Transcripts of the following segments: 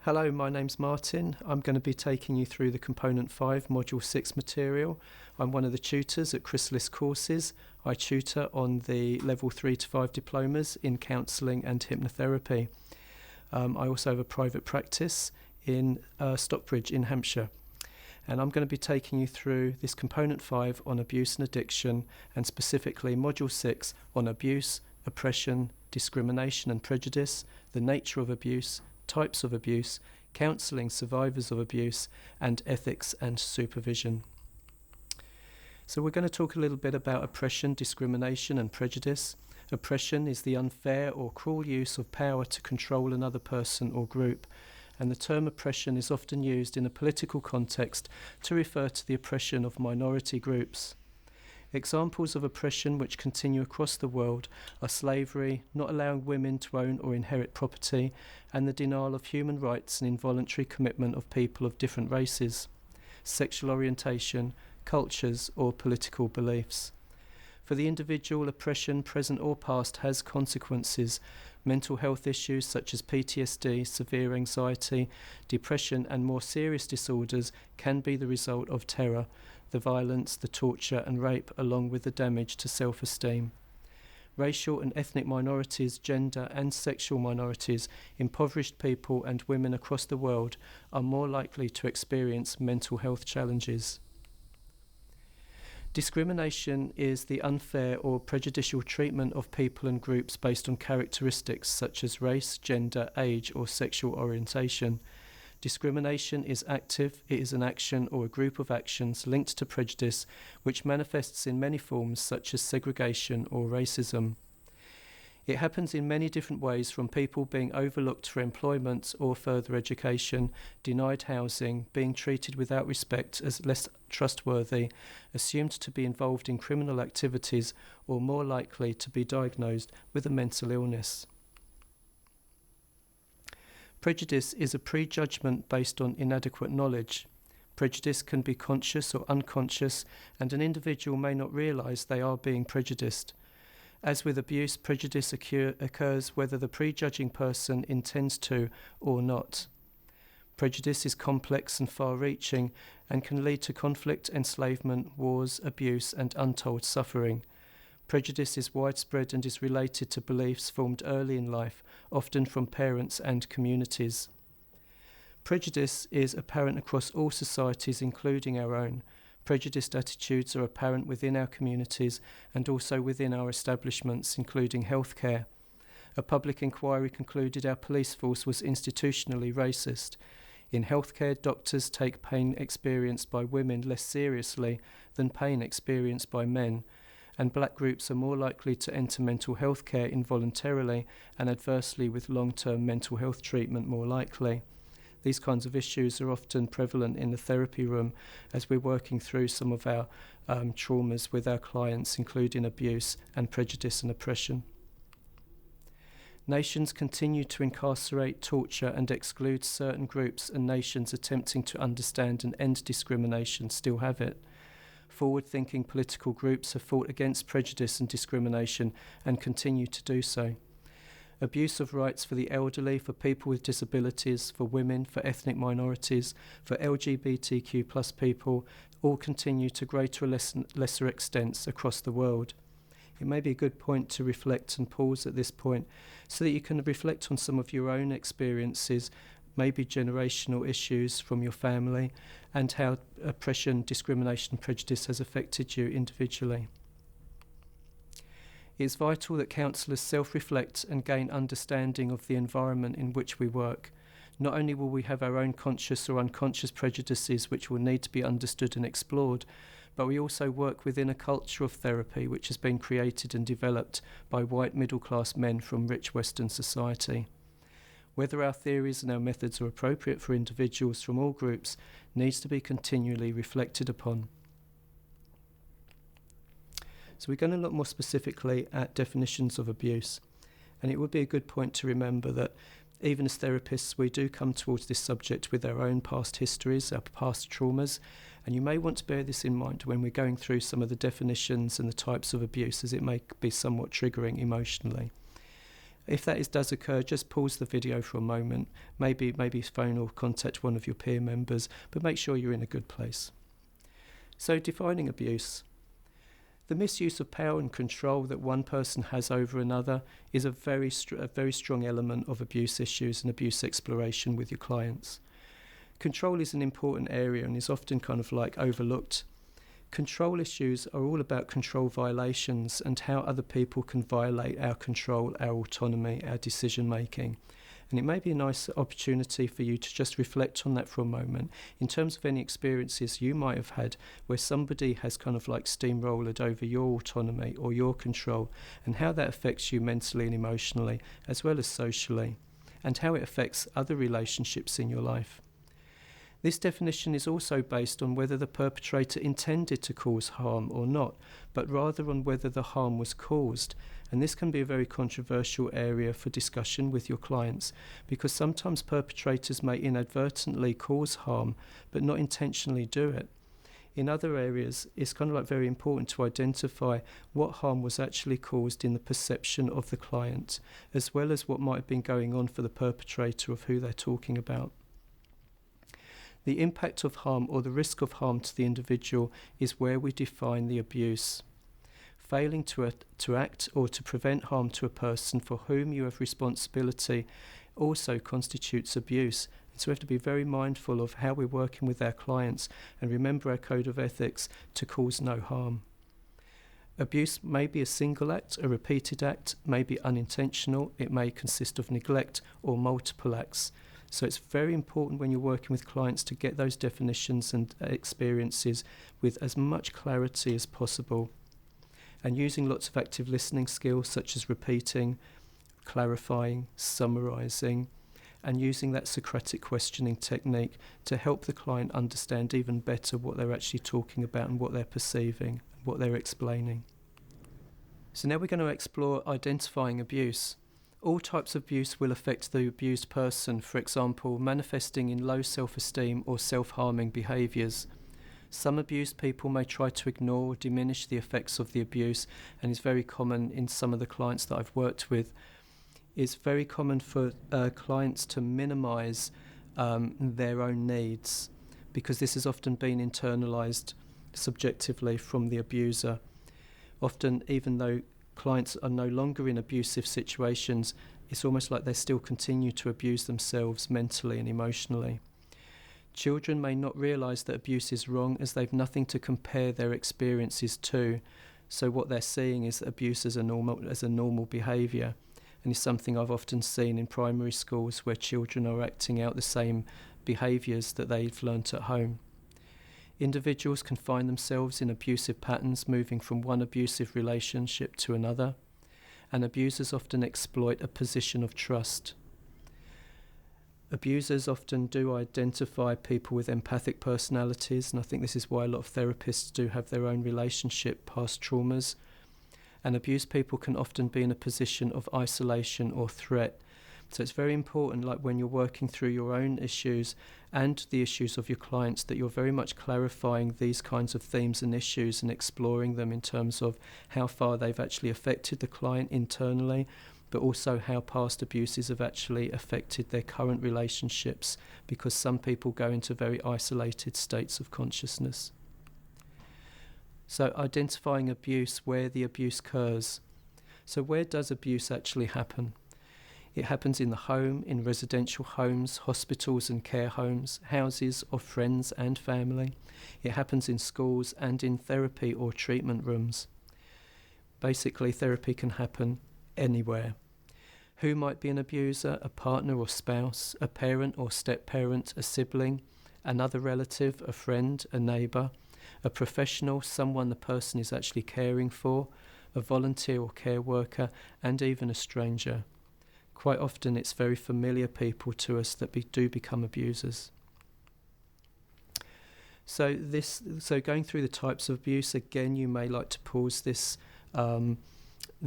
Hello, my name's Martin. I'm going to be taking you through the Component 5 Module 6 material. I'm one of the tutors at Chrysalis Courses. I tutor on the Level 3 to 5 diplomas in counselling and hypnotherapy. I also have a private practice in Stockbridge in Hampshire. And I'm going to be taking you through this Component 5 on abuse and addiction, and specifically Module 6 on abuse, oppression, discrimination and prejudice, the nature of abuse, types of abuse, counselling survivors of abuse, and ethics and supervision. So we're going to talk a little bit about oppression, discrimination and prejudice. Oppression is the unfair or cruel use of power to control another person or group, and the term oppression is often used in a political context to refer to the oppression of minority groups. Examples of oppression which continue across the world are slavery, not allowing women to own or inherit property, and the denial of human rights and involuntary commitment of people of different races, sexual orientation, cultures, or political beliefs. For the individual, oppression, present or past, has consequences. Mental health issues such as PTSD, severe anxiety, depression, and more serious disorders can be the result of terror, the violence, the torture and rape, along with the damage to self-esteem. Racial and ethnic minorities, gender and sexual minorities, impoverished people and women across the world are more likely to experience mental health challenges. Discrimination is the unfair or prejudicial treatment of people and groups based on characteristics such as race, gender, age, or sexual orientation. Discrimination is active. It is an action or a group of actions linked to prejudice, which manifests in many forms such as segregation or racism. It happens in many different ways, from people being overlooked for employment or further education, denied housing, being treated without respect as less trustworthy, assumed to be involved in criminal activities, or more likely to be diagnosed with a mental illness. Prejudice is a prejudgment based on inadequate knowledge. Prejudice can be conscious or unconscious, and an individual may not realise they are being prejudiced. As with abuse, prejudice occurs whether the prejudging person intends to or not. Prejudice is complex and far-reaching and can lead to conflict, enslavement, wars, abuse, and untold suffering. Prejudice is widespread and is related to beliefs formed early in life, often from parents and communities. Prejudice is apparent across all societies, including our own. Prejudiced attitudes are apparent within our communities and also within our establishments, including healthcare. A public inquiry concluded our police force was institutionally racist. In healthcare, doctors take pain experienced by women less seriously than pain experienced by men, and black groups are more likely to enter mental health care involuntarily and adversely, with long-term mental health treatment more likely. These kinds of issues are often prevalent in the therapy room as we're working through some of our traumas with our clients, including abuse and prejudice and oppression. Nations continue to incarcerate, torture and exclude certain groups, and nations attempting to understand and end discrimination still have it. Forward-thinking political groups have fought against prejudice and discrimination and continue to do so. Abuse of rights for the elderly, for people with disabilities, for women, for ethnic minorities, for LGBTQ+ people, all continue to greater or lesser extents across the world. It may be a good point to reflect and pause at this point so that you can reflect on some of your own experiences, maybe generational issues from your family, and how oppression, discrimination and prejudice has affected you individually. It is vital that counsellors self-reflect and gain understanding of the environment in which we work. Not only will we have our own conscious or unconscious prejudices which will need to be understood and explored, but we also work within a culture of therapy which has been created and developed by white middle-class men from rich Western society. Whether our theories and our methods are appropriate for individuals from all groups needs to be continually reflected upon. So we're going to look more specifically at definitions of abuse. And it would be a good point to remember that even as therapists, we do come towards this subject with our own past histories, our past traumas, and you may want to bear this in mind when we're going through some of the definitions and the types of abuse, as it may be somewhat triggering emotionally. If that does occur, just pause the video for a moment, maybe phone or contact one of your peer members, but make sure you're in a good place. So defining abuse. The misuse of power and control that one person has over another is a very strong element of abuse issues and abuse exploration with your clients. Control is an important area and is often kind of like overlooked. Control issues are all about control violations and how other people can violate our control, our autonomy, our decision making. And it may be a nice opportunity for you to just reflect on that for a moment in terms of any experiences you might have had where somebody has kind of like steamrolled over your autonomy or your control, and how that affects you mentally and emotionally as well as socially, and how it affects other relationships in your life. This definition is also based on whether the perpetrator intended to cause harm or not, but rather on whether the harm was caused. And this can be a very controversial area for discussion with your clients, because sometimes perpetrators may inadvertently cause harm, but not intentionally do it. In other areas, it's kind of like very important to identify what harm was actually caused in the perception of the client, as well as what might have been going on for the perpetrator of who they're talking about. The impact of harm or the risk of harm to the individual is where we define the abuse. Failing to act or to prevent harm to a person for whom you have responsibility also constitutes abuse. And so we have to be very mindful of how we're working with our clients and remember our code of ethics to cause no harm. Abuse may be a single act, a repeated act, may be unintentional, it may consist of neglect or multiple acts. So it's very important when you're working with clients to get those definitions and experiences with as much clarity as possible. And using lots of active listening skills such as repeating, clarifying, summarising, and using that Socratic questioning technique to help the client understand even better what they're actually talking about and what they're perceiving and what they're explaining. So now we're going to explore identifying abuse. All types of abuse will affect the abused person, for example, manifesting in low self-esteem or self-harming behaviours. Some abused people may try to ignore or diminish the effects of the abuse, and is very common in some of the clients that I've worked with. It's very common for clients to minimise their own needs, because this has often been internalised subjectively from the abuser. Often, even though clients are no longer in abusive situations, it's almost like they still continue to abuse themselves mentally and emotionally. Children may not realise that abuse is wrong as they've nothing to compare their experiences to, so what they're seeing is abuse as a normal behaviour, and is something I've often seen in primary schools where children are acting out the same behaviours that they've learnt at home. Individuals can find themselves in abusive patterns, moving from one abusive relationship to another, and abusers often exploit a position of trust. Abusers often do identify people with empathic personalities, and I think this is why a lot of therapists do have their own relationship past traumas. And abused people can often be in a position of isolation or threat. So it's very important, like when you're working through your own issues and the issues of your clients, that you're very much clarifying these kinds of themes and issues and exploring them in terms of how far they've actually affected the client internally, but also how past abuses have actually affected their current relationships, because some people go into very isolated states of consciousness. So identifying abuse, where the abuse occurs. So where does abuse actually happen? It happens in the home, in residential homes, hospitals and care homes, houses of friends and family. It happens in schools and in therapy or treatment rooms. Basically, therapy can happen anywhere. Who might be an abuser? A partner or spouse, a parent or step-parent, a sibling, another relative, a friend, a neighbour, a professional, someone the person is actually caring for, a volunteer or care worker, and even a stranger. Quite often it's very familiar people to us that do become abusers. So going through the types of abuse, again, you may like to pause this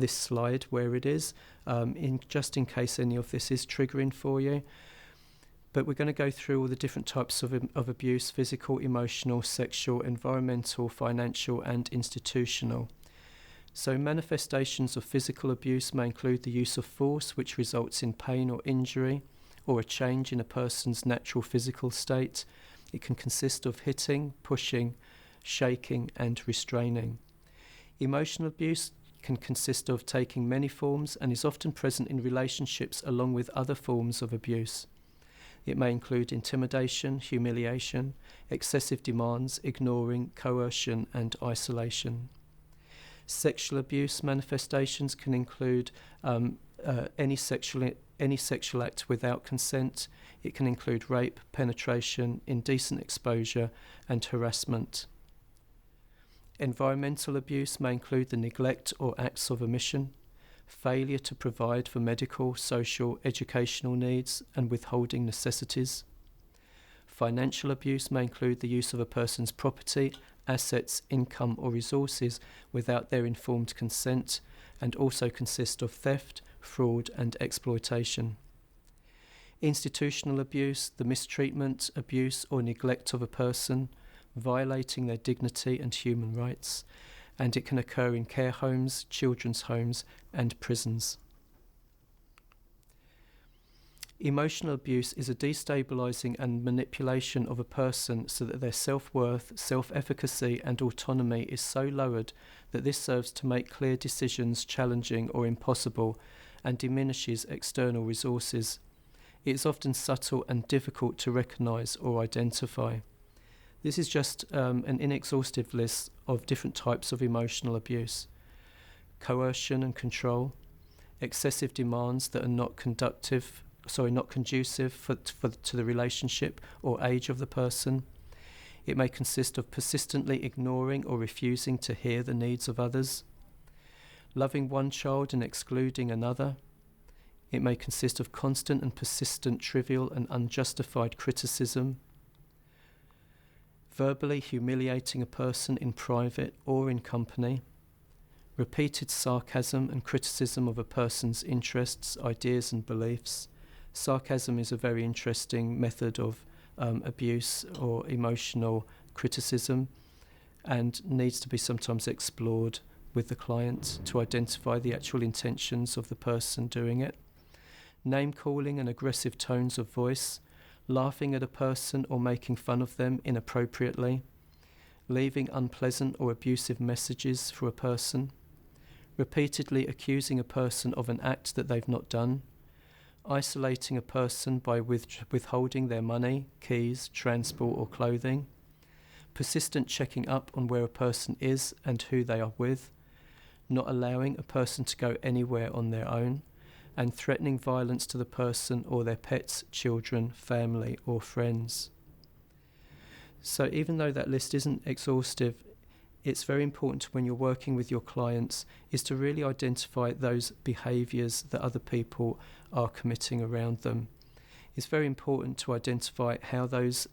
slide where it is, just in case any of this is triggering for you. But we're going to go through all the different types of abuse: physical, emotional, sexual, environmental, financial, and institutional. So manifestations of physical abuse may include the use of force, which results in pain or injury, or a change in a person's natural physical state. It can consist of hitting, pushing, shaking, and restraining. Emotional abuse can consist of taking many forms and is often present in relationships along with other forms of abuse. It may include intimidation, humiliation, excessive demands, ignoring, coercion, and isolation. Sexual abuse manifestations can include any sexual act without consent. It can include rape, penetration, indecent exposure, and harassment. Environmental abuse may include the neglect or acts of omission, failure to provide for medical, social, educational needs, and withholding necessities. Financial abuse may include the use of a person's property, assets, income, or resources without their informed consent, and also consist of theft, fraud, and exploitation. Institutional abuse, the mistreatment, abuse, or neglect of a person, violating their dignity and human rights, and it can occur in care homes, children's homes, and prisons. Emotional abuse is a destabilising and manipulation of a person so that their self-worth, self-efficacy, and autonomy is so lowered that this serves to make clear decisions challenging or impossible and diminishes external resources. It is often subtle and difficult to recognise or identify. This is just an inexhaustive list of different types of emotional abuse. Coercion and control, excessive demands that are not conducive to the relationship or age of the person. It may consist of persistently ignoring or refusing to hear the needs of others. Loving one child and excluding another. It may consist of constant and persistent trivial and unjustified criticism. Verbally humiliating a person in private or in company. Repeated sarcasm and criticism of a person's interests, ideas, and beliefs. Sarcasm is a very interesting method of abuse or emotional criticism and needs to be sometimes explored with the client to identify the actual intentions of the person doing it. Name-calling and aggressive tones of voice, laughing at a person or making fun of them inappropriately, leaving unpleasant or abusive messages for a person, repeatedly accusing a person of an act that they've not done, isolating a person by withholding their money, keys, transport, or clothing, persistent checking up on where a person is and who they are with, not allowing a person to go anywhere on their own, and threatening violence to the person or their pets, children, family, or friends. So even though that list isn't exhaustive, it's very important when you're working with your clients is to really identify those behaviours that other people are committing around them. It's very important to identify how those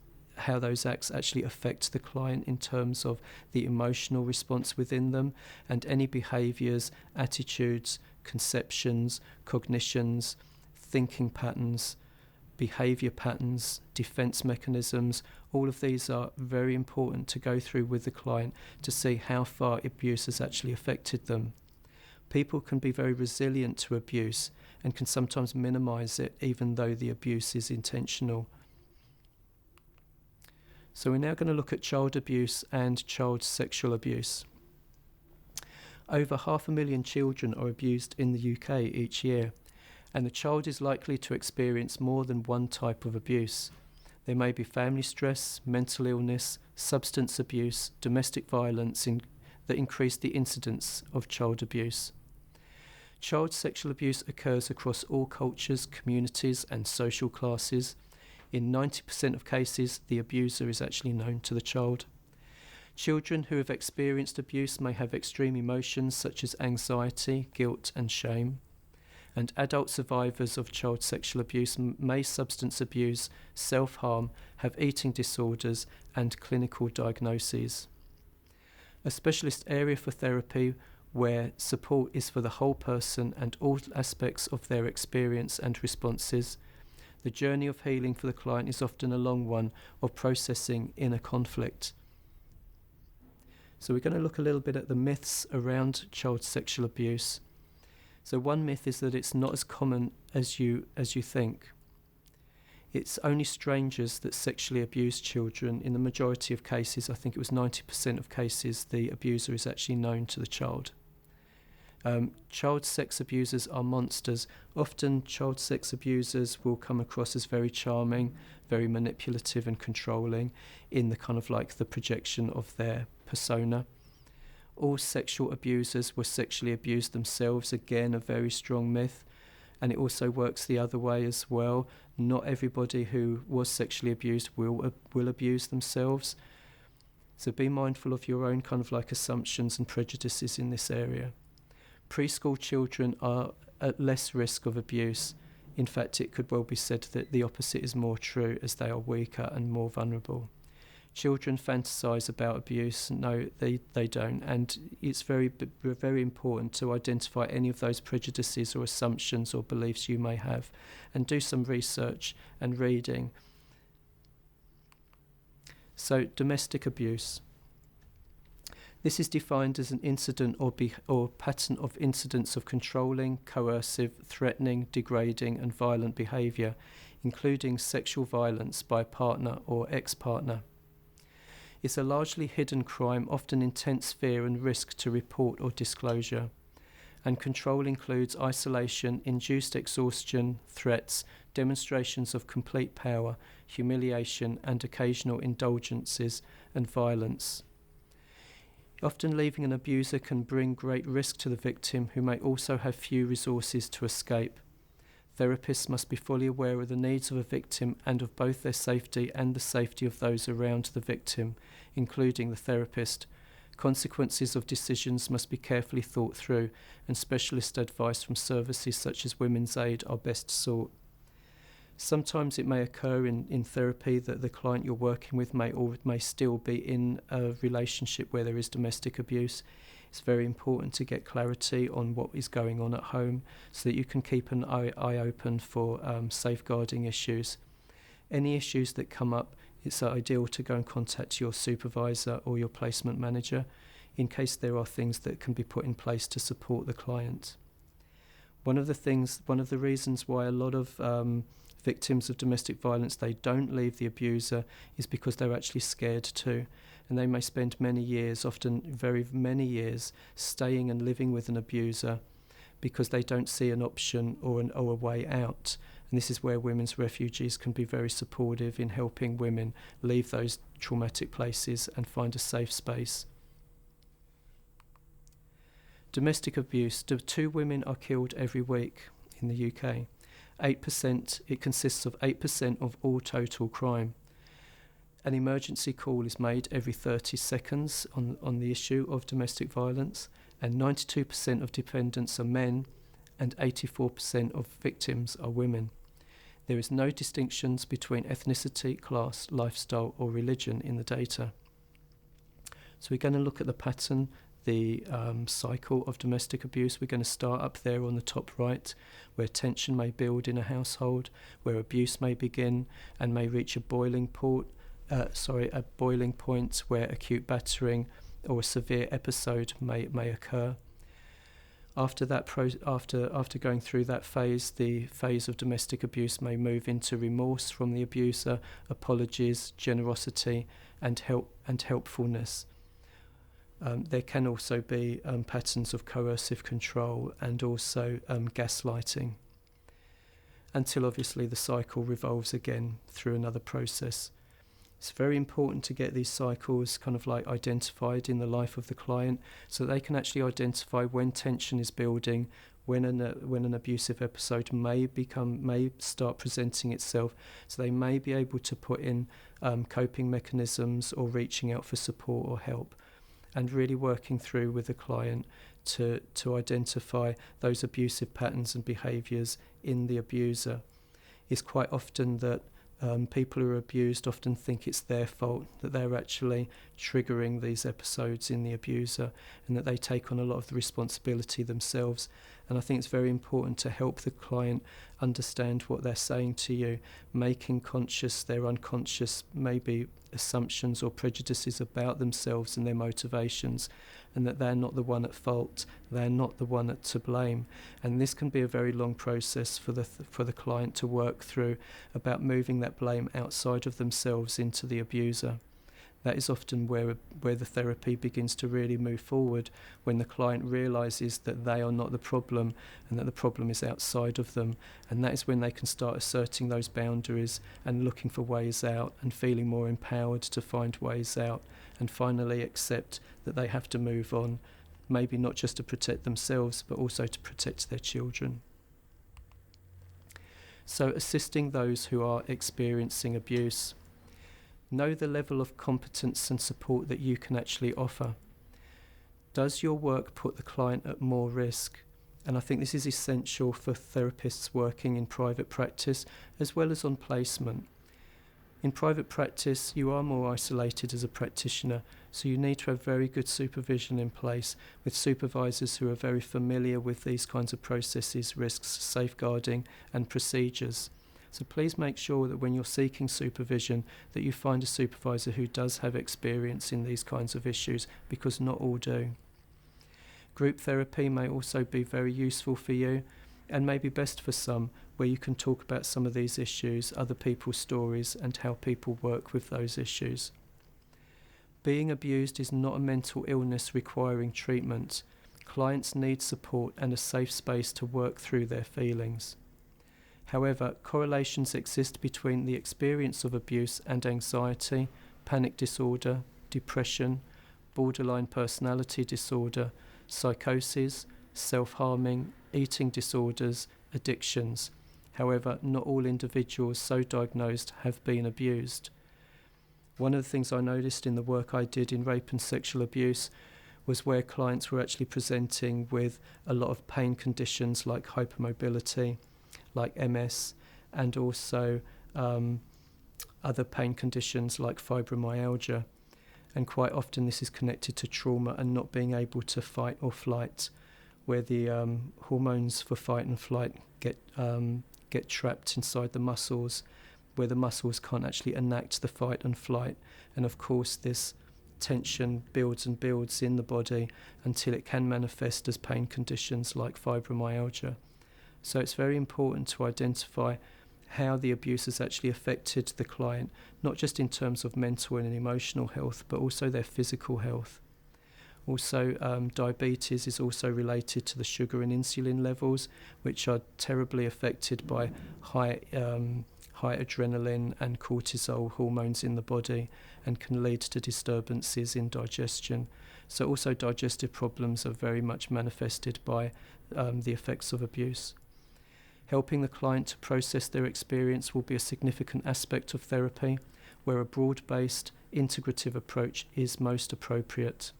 acts actually affect the client in terms of the emotional response within them and any behaviours, attitudes, conceptions, cognitions, thinking patterns, behaviour patterns, defence mechanisms. All of these are very important to go through with the client to see how far abuse has actually affected them. People can be very resilient to abuse and can sometimes minimise it even though the abuse is intentional. So we're now going to look at child abuse and child sexual abuse. Over 500,000 children are abused in the UK each year, and the child is likely to experience more than one type of abuse. There may be family stress, mental illness, substance abuse, domestic violence that increase the incidence of child abuse. Child sexual abuse occurs across all cultures, communities, and social classes. In 90% of cases, the abuser is actually known to the child. Children who have experienced abuse may have extreme emotions such as anxiety, guilt, and shame. And adult survivors of child sexual abuse may substance abuse, self-harm, have eating disorders, and clinical diagnoses. A specialist area for therapy where support is for the whole person and all aspects of their experience and responses. The journey of healing for the client is often a long one of processing inner conflict. So we're going to look a little bit at the myths around child sexual abuse. So one myth is that it's not as common as you think. It's only strangers that sexually abuse children. In the majority of cases, I think it was 90% of cases, the abuser is actually known to the child. Child sex abusers are monsters. Often child sex abusers will come across as very charming, very manipulative and controlling in the kind of like the projection of their persona. All sexual abusers were sexually abused themselves, again a very strong myth. And it also works the other way as well. Not everybody who was sexually abused will abuse themselves. So be mindful of your own kind of like assumptions and prejudices in this area. Preschool children are at less risk of abuse. In fact, it could well be said that the opposite is more true, as they are weaker and more vulnerable. Children fantasize about abuse. No, they don't. And it's very important to identify any of those prejudices or assumptions or beliefs you may have, and do some research and reading. So, domestic abuse. This is defined as an incident or pattern of incidents of controlling, coercive, threatening, degrading and violent behaviour, including sexual violence by a partner or ex-partner. It's a largely hidden crime, often intense fear and risk to report or disclosure. And control includes isolation, induced exhaustion, threats, demonstrations of complete power, humiliation and occasional indulgences and violence. Often leaving an abuser can bring great risk to the victim, who may also have few resources to escape. Therapists must be fully aware of the needs of a victim and of both their safety and the safety of those around the victim, including the therapist. Consequences of decisions must be carefully thought through, and specialist advice from services such as Women's Aid are best sought. Sometimes it may occur in therapy that the client you're working with may still be in a relationship where there is domestic abuse. It's very important to get clarity on what is going on at home so that you can keep an eye open for safeguarding issues. Any issues that come up, it's ideal to go and contact your supervisor or your placement manager in case there are things that can be put in place to support the client. One of the reasons why a lot of victims of domestic violence, they don't leave the abuser, is because they're actually scared to, and they may spend many years, often very many years, staying and living with an abuser because they don't see an option or a way out. And this is where women's refugees can be very supportive in helping women leave those traumatic places and find a safe space. Domestic abuse. 2 women are killed every week in the UK. 8%, it consists of 8% of all total crime. An emergency call is made every 30 seconds on the issue of domestic violence, and 92% of defendants are men and 84% of victims are women. There is no distinctions between ethnicity, class, lifestyle or religion in the data. So we're going to look at the pattern, the cycle of domestic abuse. We're going to start up there on the top right, where tension may build in a household, where abuse may begin and may reach a boiling point, where acute battering or a severe episode may occur. After that, after going through that phase, the phase of domestic abuse may move into remorse from the abuser, apologies, generosity, and helpfulness. There can also be patterns of coercive control and also gaslighting, until obviously the cycle revolves again through another process. It's very important to get these cycles kind of like identified in the life of the client, so they can actually identify when tension is building, when an abusive episode may start presenting itself, so they may be able to put in coping mechanisms or reaching out for support or help, and really working through with the client to identify those abusive patterns and behaviours in the abuser. It's quite often that people who are abused often think it's their fault, that they're actually triggering these episodes in the abuser, and that they take on a lot of the responsibility themselves. And I think it's very important to help the client understand what they're saying to you, making conscious their unconscious maybe assumptions or prejudices about themselves and their motivations, and that they're not the one at fault, they're not the one to blame. And this can be a very long process for the client to work through, about moving that blame outside of themselves into the abuser. That is often where the therapy begins to really move forward, when the client realises that they are not the problem and that the problem is outside of them. And that is when they can start asserting those boundaries and looking for ways out and feeling more empowered to find ways out, and finally accept that they have to move on, maybe not just to protect themselves but also to protect their children. So assisting those who are experiencing abuse. Know the level of competence and support that you can actually offer. Does your work put the client at more risk? And I think this is essential for therapists working in private practice as well as on placement. In private practice, you are more isolated as a practitioner, so you need to have very good supervision in place with supervisors who are very familiar with these kinds of processes, risks, safeguarding and procedures. So please make sure that when you're seeking supervision that you find a supervisor who does have experience in these kinds of issues, because not all do. Group therapy may also be very useful for you, and may be best for some, where you can talk about some of these issues, other people's stories, and how people work with those issues. Being abused is not a mental illness requiring treatment. Clients need support and a safe space to work through their feelings. However, correlations exist between the experience of abuse and anxiety, panic disorder, depression, borderline personality disorder, psychosis, self-harming, eating disorders, addictions. However, not all individuals so diagnosed have been abused. One of the things I noticed in the work I did in rape and sexual abuse was where clients were actually presenting with a lot of pain conditions like hypermobility, like MS, and also other pain conditions like fibromyalgia. And quite often this is connected to trauma and not being able to fight or flight, where the hormones for fight and flight get trapped inside the muscles, where the muscles can't actually enact the fight and flight. And of course this tension builds and builds in the body until it can manifest as pain conditions like fibromyalgia. So it's very important to identify how the abuse has actually affected the client, not just in terms of mental and emotional health, but also their physical health. Also, diabetes is also related to the sugar and insulin levels, which are terribly affected by high adrenaline and cortisol hormones in the body, and can lead to disturbances in digestion. So also digestive problems are very much manifested by the effects of abuse. Helping the client to process their experience will be a significant aspect of therapy, where a broad-based, integrative approach is most appropriate.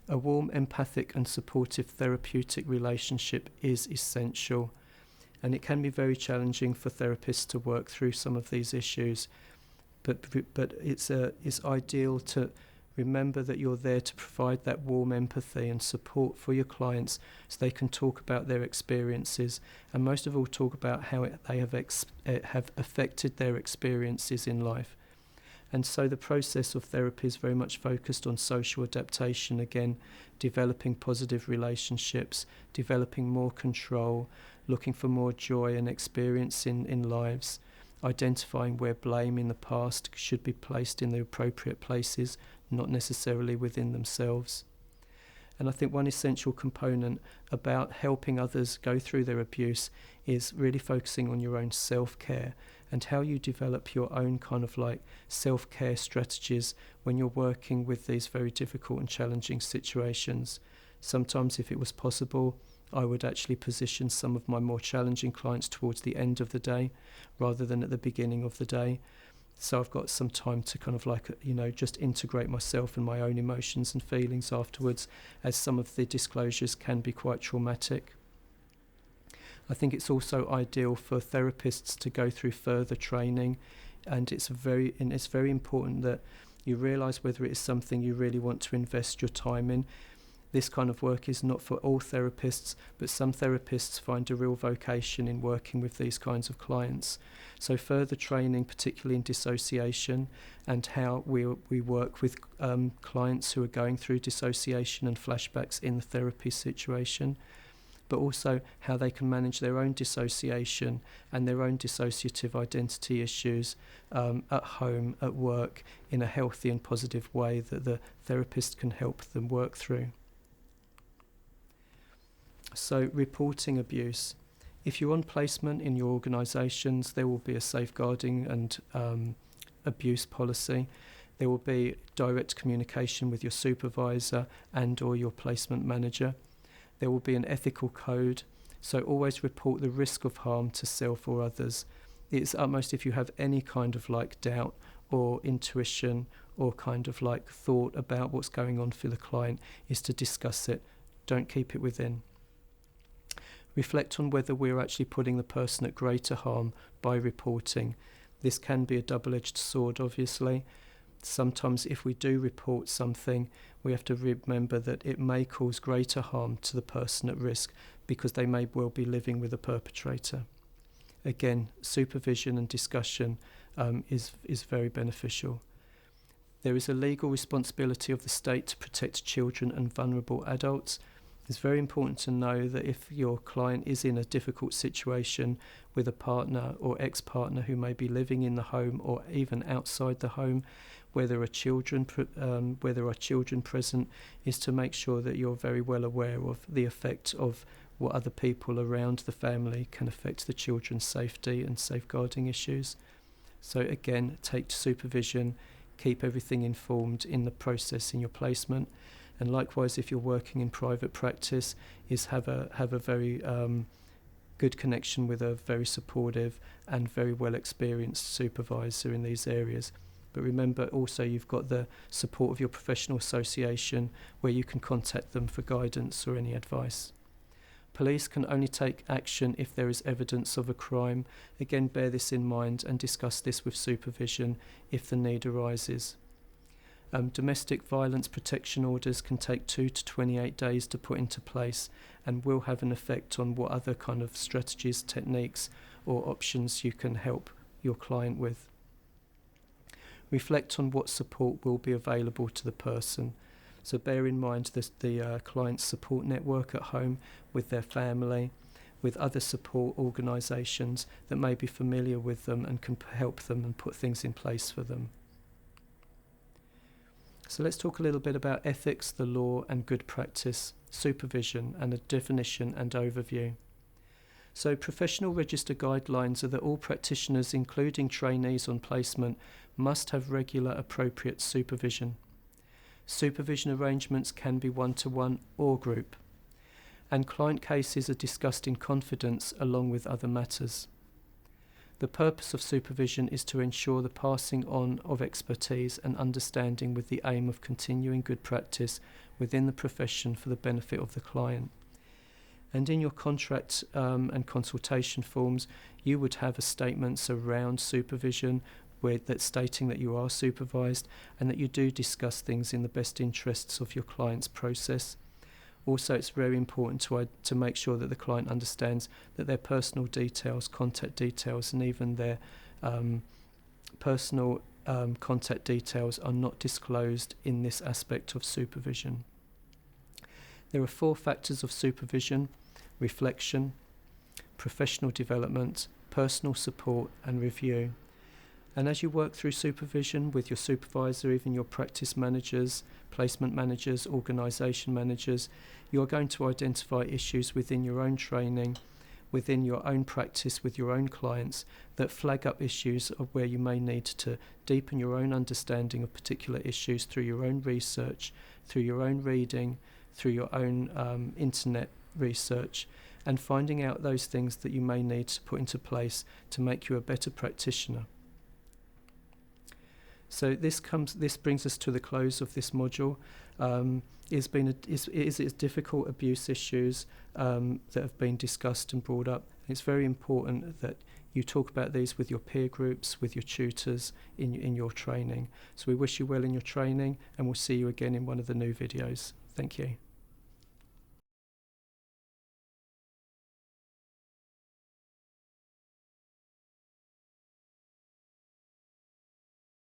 A warm, empathic and supportive therapeutic relationship is essential, and it can be very challenging for therapists to work through some of these issues, but it's ideal to remember that you're there to provide that warm empathy and support for your clients so they can talk about their experiences, and most of all talk about how they have affected their experiences in life. And so the process of therapy is very much focused on social adaptation again, developing positive relationships, developing more control, looking for more joy and experience in lives, identifying where blame in the past should be placed in the appropriate places, not necessarily within themselves. And I think one essential component about helping others go through their abuse is really focusing on your own self-care and how you develop your own kind of like self-care strategies when you're working with these very difficult and challenging situations. Sometimes, if it was possible, I would actually position some of my more challenging clients towards the end of the day rather than at the beginning of the day. So I've got some time to kind of like, just integrate myself and my own emotions and feelings afterwards, as some of the disclosures can be quite traumatic. I think it's also ideal for therapists to go through further training, and it's very important that you realise whether it is something you really want to invest your time in. This kind of work is not for all therapists, but some therapists find a real vocation in working with these kinds of clients. So further training, particularly in dissociation, and how we work with clients who are going through dissociation and flashbacks in the therapy situation, but also how they can manage their own dissociation and their own dissociative identity issues at home, at work, in a healthy and positive way that the therapist can help them work through. So, reporting abuse. If you're on placement in your organisations, there will be a safeguarding and abuse policy. There will be direct communication with your supervisor and or your placement manager. There will be an ethical code, so always report the risk of harm to self or others. It's utmost if you have any kind of like doubt or intuition or kind of like thought about what's going on for the client, is to discuss it. Don't keep it within. Reflect on whether we're actually putting the person at greater harm by reporting. This can be a double-edged sword, obviously. Sometimes if we do report something, we have to remember that it may cause greater harm to the person at risk because they may well be living with a perpetrator. Again, supervision and discussion is very beneficial. There is a legal responsibility of the state to protect children and vulnerable adults. It's very important to know that if your client is in a difficult situation with a partner or ex-partner who may be living in the home or even outside the home, where there are children present, is to make sure that you're very well aware of the effect of what other people around the family can affect the children's safety and safeguarding issues. So again, take supervision, keep everything informed in the process in your placement. And likewise, if you're working in private practice, is have a very good connection with a very supportive and very well experienced supervisor in these areas. But remember also you've got the support of your professional association where you can contact them for guidance or any advice. Police can only take action if there is evidence of a crime. Again, bear this in mind and discuss this with supervision if the need arises. Domestic violence protection orders can take 2 to 28 days to put into place and will have an effect on what other kind of strategies, techniques or options you can help your client with. Reflect on what support will be available to the person. So bear in mind the client's support network at home, with their family, with other support organisations that may be familiar with them and can help them and put things in place for them. So let's talk a little bit about ethics, the law and good practice, supervision and a definition and overview. So professional register guidelines are that all practitioners, including trainees on placement, must have regular appropriate supervision. Supervision arrangements can be one-to-one or group, and client cases are discussed in confidence along with other matters. The purpose of supervision is to ensure the passing on of expertise and understanding with the aim of continuing good practice within the profession for the benefit of the client. And in your contract and consultation forms, you would have a statements around supervision that's stating that you are supervised and that you do discuss things in the best interests of your client's process. Also, it's very important to make sure that the client understands that their personal details, contact details, and even their personal contact details are not disclosed in this aspect of supervision. There are 4 factors of supervision: reflection, professional development, personal support, and review. And as you work through supervision with your supervisor, even your practice managers, placement managers, organisation managers, you are going to identify issues within your own training, within your own practice with your own clients that flag up issues of where you may need to deepen your own understanding of particular issues through your own research, through your own reading, through your own internet research, and finding out those things that you may need to put into place to make you a better practitioner. So this brings us to the close of this module. It's difficult abuse issues that have been discussed and brought up. It's very important that you talk about these with your peer groups, with your tutors in your training. So we wish you well in your training, and we'll see you again in one of the new videos. Thank you.